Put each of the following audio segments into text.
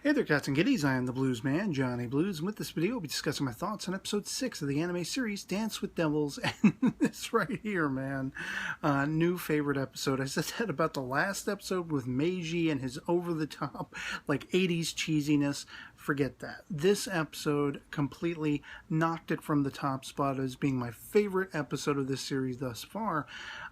Hey there, cats and kitties. I am the Blues Man, Johnny Blues, and with this video, I'll be discussing my thoughts on episode 6 of the anime series Dance with Devils. And this right here, man, new favorite episode. I said that about the last episode with Meiji and his over-the-top, like 80s cheesiness. Forget that. This episode completely knocked it from the top spot as being my favorite episode of this series thus far.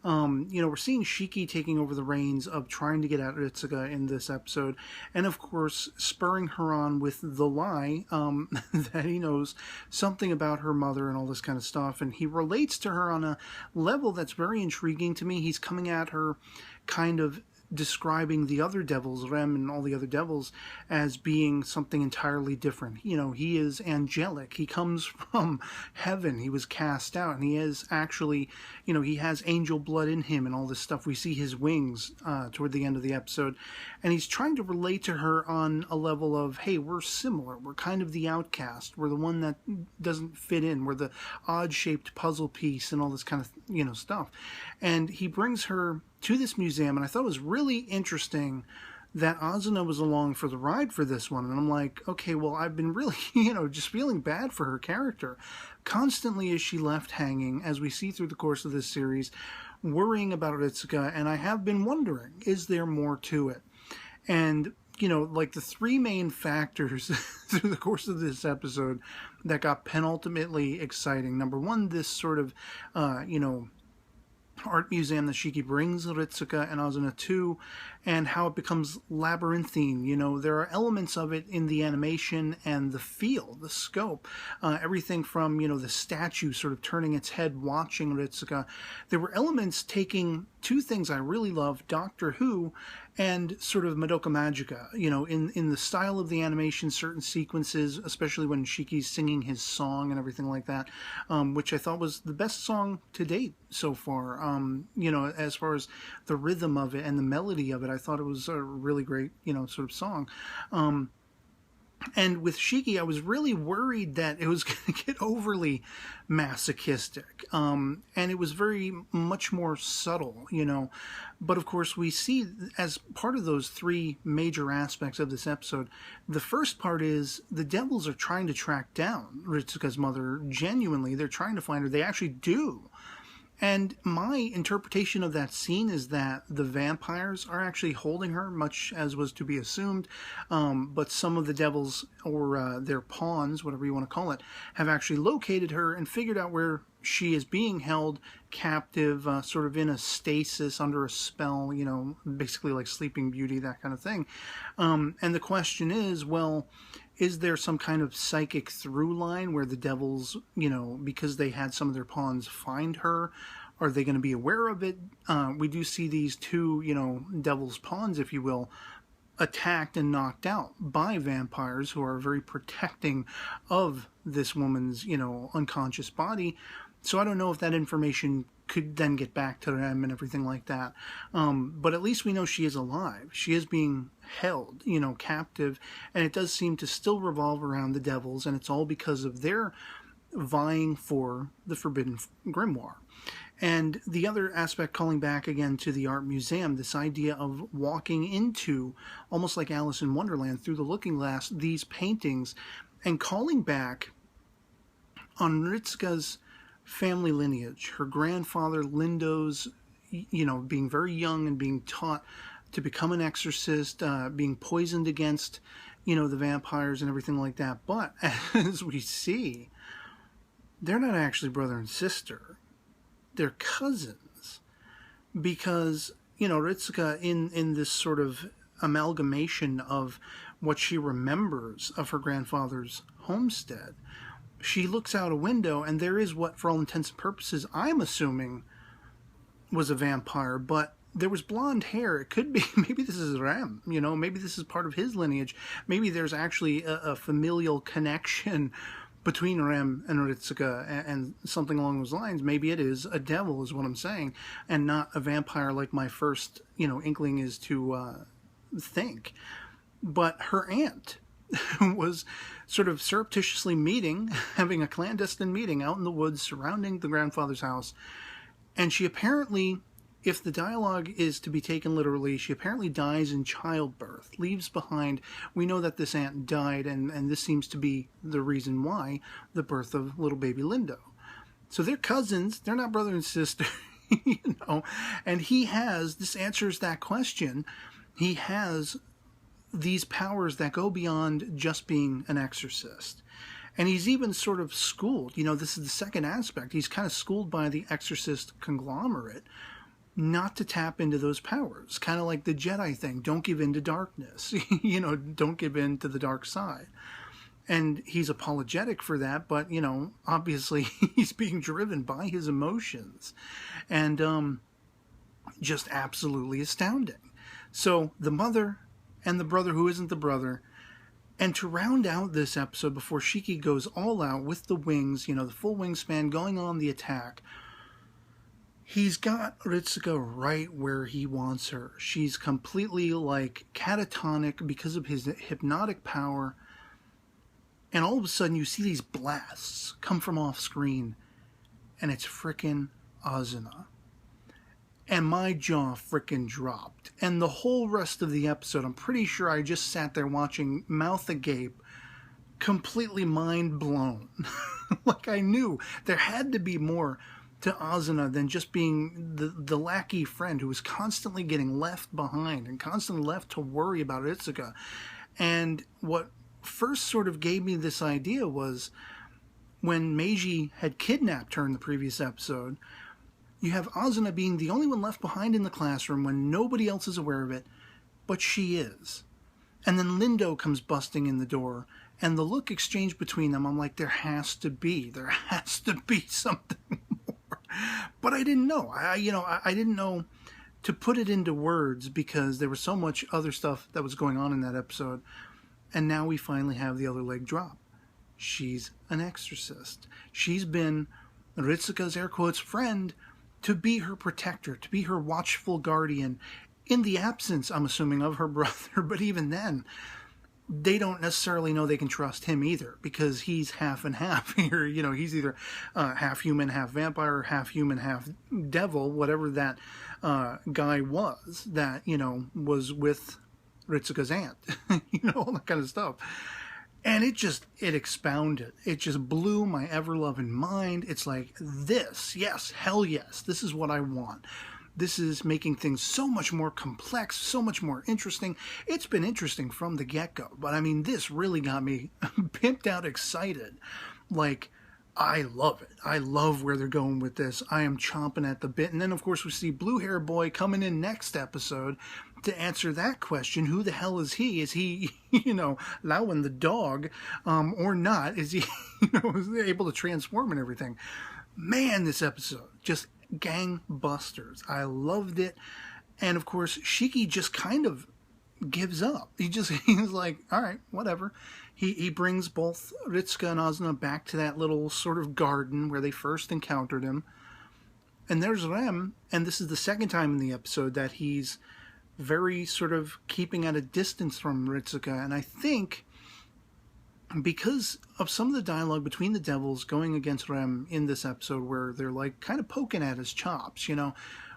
We're seeing Shiki taking over the reins of trying to get at Ritsuka in this episode, and of course spurring her on with the lie that he knows something about her mother and all this kind of stuff, and he relates to her on a level that's very intriguing to me. He's coming at her kind of describing the other devils, Rem and all the other devils, as being something entirely different. He is angelic. He comes from heaven. He was cast out, and he is actually, he has angel blood in him and all this stuff. We see his wings toward the end of the episode, and he's trying to relate to her on a level of, hey, we're similar. We're kind of the outcast. We're the one that doesn't fit in. We're the odd-shaped puzzle piece and all this kind of, stuff. And he brings her to this museum, and I thought it was really interesting that Asuna was along for the ride for this one. And I'm like, okay, well, I've been really, just feeling bad for her character. Constantly is she left hanging, as we see through the course of this series, worrying about Ritsuka, and I have been wondering, is there more to it? And like the three main factors through the course of this episode that got penultimately exciting. Number one, this sort of, art museum that Shiki brings Ritsuka and Asuna to, and how it becomes labyrinthine. There are elements of it in the animation and the feel, the scope, everything from, the statue sort of turning its head watching Ritsuka. There were elements taking two things I really love, Doctor Who and sort of Madoka Magica, in the style of the animation, certain sequences, especially when Shiki's singing his song and everything like that, which I thought was the best song to date so far. As far as the rhythm of it and the melody of it, I thought it was a really great, sort of song. And with Shiki, I was really worried that it was going to get overly masochistic. And it was very much more subtle, But of course, we see as part of those three major aspects of this episode, the first part is the devils are trying to track down Ritsuka's mother. Genuinely, they're trying to find her. They actually do. And my interpretation of that scene is that the vampires are actually holding her, much as was to be assumed, but some of the devils, or their pawns, whatever you want to call it, have actually located her and figured out where she is being held captive, sort of in a stasis, under a spell, basically like Sleeping Beauty, that kind of thing. And the question is, well, is there some kind of psychic through line where the devils, because they had some of their pawns find her, are they going to be aware of it? We do see these two, devil's pawns, if you will, attacked and knocked out by vampires who are very protecting of this woman's, unconscious body. So I don't know if that information could then get back to them and everything like that. But at least we know she is alive. She is being held, captive, and it does seem to still revolve around the devils, and it's all because of their vying for the forbidden grimoire. And the other aspect, calling back again to the art museum, this idea of walking into, almost like Alice in Wonderland, through the looking glass, these paintings, and calling back on Ritsuka's family lineage, her grandfather Lindo's, being very young and being taught to become an exorcist, being poisoned against, the vampires and everything like that. But as we see, they're not actually brother and sister. They're cousins. Because, Ritsuka, in this sort of amalgamation of what she remembers of her grandfather's homestead, she looks out a window, and there is what, for all intents and purposes, I'm assuming was a vampire, but there was blonde hair. It could be, maybe this is Ram, maybe this is part of his lineage. Maybe there's actually a familial connection between Rem and Ritsuka and something along those lines. Maybe it is a devil, is what I'm saying, and not a vampire like my first, inkling is to think. But her aunt was sort of surreptitiously having a clandestine meeting out in the woods surrounding the grandfather's house, and she apparently if the dialogue is to be taken literally, she apparently dies in childbirth, leaves behind, we know that this aunt died, and this seems to be the reason why, the birth of little baby Lindo. So they're cousins, they're not brother and sister, you know, and this answers that question, he has these powers that go beyond just being an exorcist. And he's even sort of schooled, you know, this is the second aspect, he's kind of schooled by the exorcist conglomerate not to tap into those powers, kind of like the Jedi thing, don't give in to darkness, you know, don't give in to the dark side. And he's apologetic for that, but, you know, obviously he's being driven by his emotions. And just absolutely astounding. So the mother and the brother who isn't the brother. And to round out this episode before Shiki goes all out with the wings, you know, the full wingspan going on the attack, he's got Ritsuka right where he wants her. She's completely, like, catatonic because of his hypnotic power. And all of a sudden you see these blasts come from off screen. And it's frickin' Azuna. And my jaw frickin' dropped. And the whole rest of the episode, I'm pretty sure I just sat there watching, mouth agape, completely mind blown. Like I knew there had to be more to Azuna than just being the lackey friend who was constantly getting left behind and constantly left to worry about Itsuka. And what first sort of gave me this idea was when Meiji had kidnapped her in the previous episode, you have Azuna being the only one left behind in the classroom when nobody else is aware of it, but she is. And then Lindo comes busting in the door, and the look exchanged between them, I'm like, there has to be something more. But I didn't know. I didn't know to put it into words because there was so much other stuff that was going on in that episode. And now we finally have the other leg drop. She's an exorcist. She's been Ritsuka's, air quotes, friend to be her protector, to be her watchful guardian in the absence, I'm assuming, of her brother. But even then, they don't necessarily know they can trust him either because he's half and half here. You know, he's either half human, half vampire, half human, half devil, whatever that guy was that, you know, was with Ritsuka's aunt, you know, all that kind of stuff. And it expounded. It just blew my ever-loving mind. It's like, this, yes, hell yes, this is what I want. This is making things so much more complex, so much more interesting. It's been interesting from the get-go, but I mean, this really got me pimped out excited. Like, I love it. I love where they're going with this. I am chomping at the bit. And then, of course, we see Blue Hair Boy coming in next episode to answer that question. Who the hell is he? Is he, you know, Lauwen the dog, or not? Is he, you know, able to transform and everything? Man, this episode, just gangbusters. I loved it. And, of course, Shiki just kind of gives up. He's like, all right, whatever. He brings both Ritsuka and Azuna back to that little sort of garden where they first encountered him. And there's Rem, and this is the second time in the episode that he's very sort of keeping at a distance from Ritsuka. And I think because of some of the dialogue between the devils going against Rem in this episode where they're like kind of poking at his chops, you know,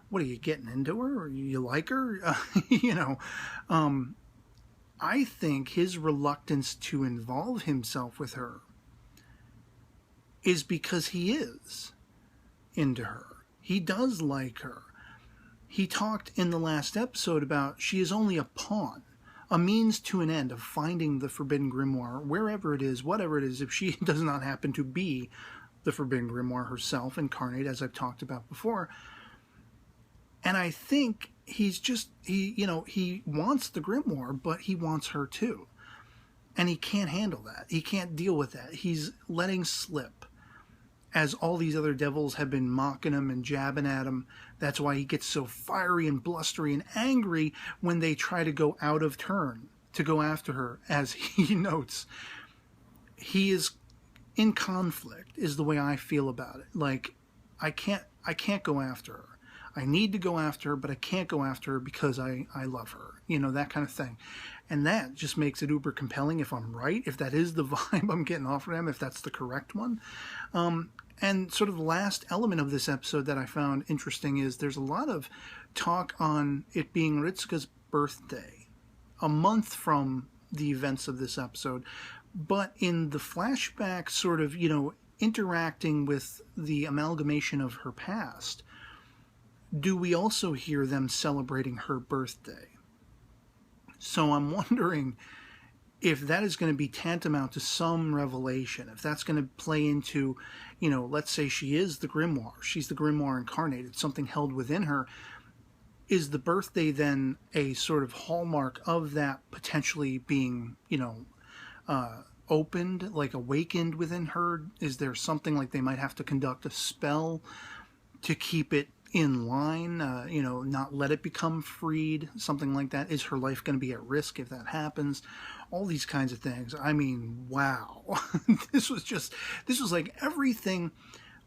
what are you getting into her? Or you like her? You know, I think his reluctance to involve himself with her is because he is into her. He does like her. He talked in the last episode about she is only a pawn, a means to an end of finding the Forbidden Grimoire, wherever it is, whatever it is, if she does not happen to be the Forbidden Grimoire herself, incarnate, as I've talked about before. And I think he wants the Grimoire, but he wants her too. And he can't handle that. He can't deal with that. He's letting slip. As all these other devils have been mocking him and jabbing at him. That's why he gets so fiery and blustery and angry when they try to go out of turn to go after her. As he notes, he is in conflict, is the way I feel about it. Like, I can't go after her. I need to go after her, but I can't go after her because I love her, you know, that kind of thing. And that just makes it uber compelling if I'm right, if that is the vibe I'm getting off of them, if that's the correct one. And sort of the last element of this episode that I found interesting is there's a lot of talk on it being Ritsuka's birthday, a month from the events of this episode. But in the flashback, sort of, you know, interacting with the amalgamation of her past, do we also hear them celebrating her birthday? So I'm wondering if that is going to be tantamount to some revelation, if that's going to play into, you know, let's say she is the grimoire, she's the grimoire incarnated, something held within her. Is the birthday then a sort of hallmark of that potentially being, you know, opened, like awakened within her? Is there something like they might have to conduct a spell to keep it in line, you know, not let it become freed, something like that? Is her life going to be at risk if that happens? All these kinds of things. I mean, wow. This was like everything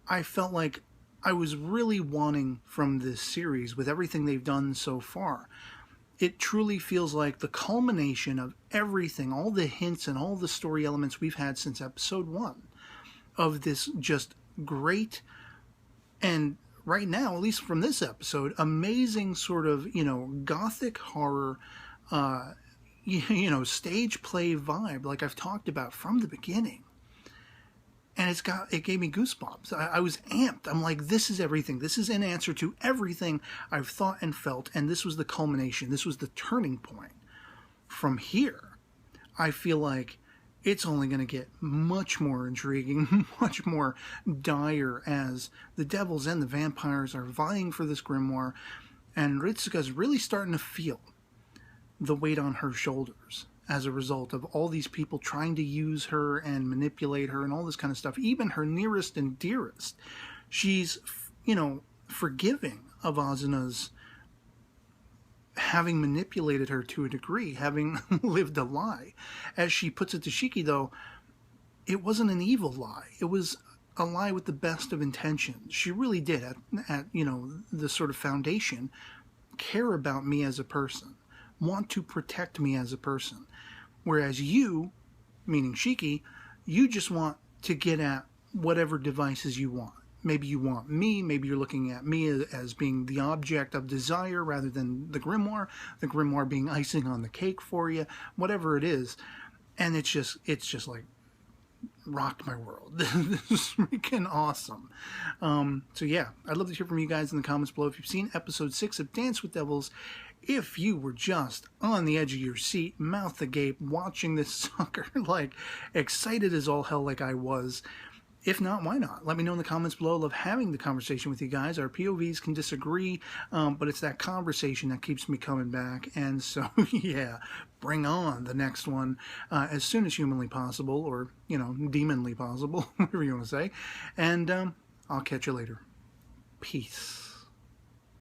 I felt like I was really wanting from this series with everything they've done so far. It truly feels like the culmination of everything, all the hints and all the story elements we've had since episode 1 of this just great, and right now, at least from this episode, amazing sort of, you know, gothic horror, you know, stage play vibe like I've talked about from the beginning. And it gave me goosebumps. I was amped. I'm like, this is everything. This is an answer to everything I've thought and felt. And this was the culmination. This was the turning point. From here, I feel like it's only going to get much more intriguing, much more dire as the devils and the vampires are vying for this grimoire. And Ritsuka's really starting to feel the weight on her shoulders as a result of all these people trying to use her and manipulate her and all this kind of stuff. Even her nearest and dearest, she's, you know, forgiving of Azuna's having manipulated her to a degree, having lived a lie. As she puts it to Shiki, though, it wasn't an evil lie. It was a lie with the best of intentions. She really did, at you know, the sort of foundation, care about me as a person, want to protect me as a person. Whereas you, meaning Shiki, you just want to get at whatever devices you want. Maybe you want me, maybe you're looking at me as being the object of desire rather than the grimoire being icing on the cake for you, whatever it is. And it's just like rocked my world. This is freaking awesome. So yeah, I'd love to hear from you guys in the comments below if you've seen episode 6 of Dance with Devils. If you were just on the edge of your seat, mouth agape, watching this sucker, like excited as all hell like I was. If not, why not? Let me know in the comments below. I love having the conversation with you guys. Our POVs can disagree, but it's that conversation that keeps me coming back. And so, yeah, bring on the next one as soon as humanly possible, or, you know, demonly possible, whatever you want to say. And I'll catch you later. Peace.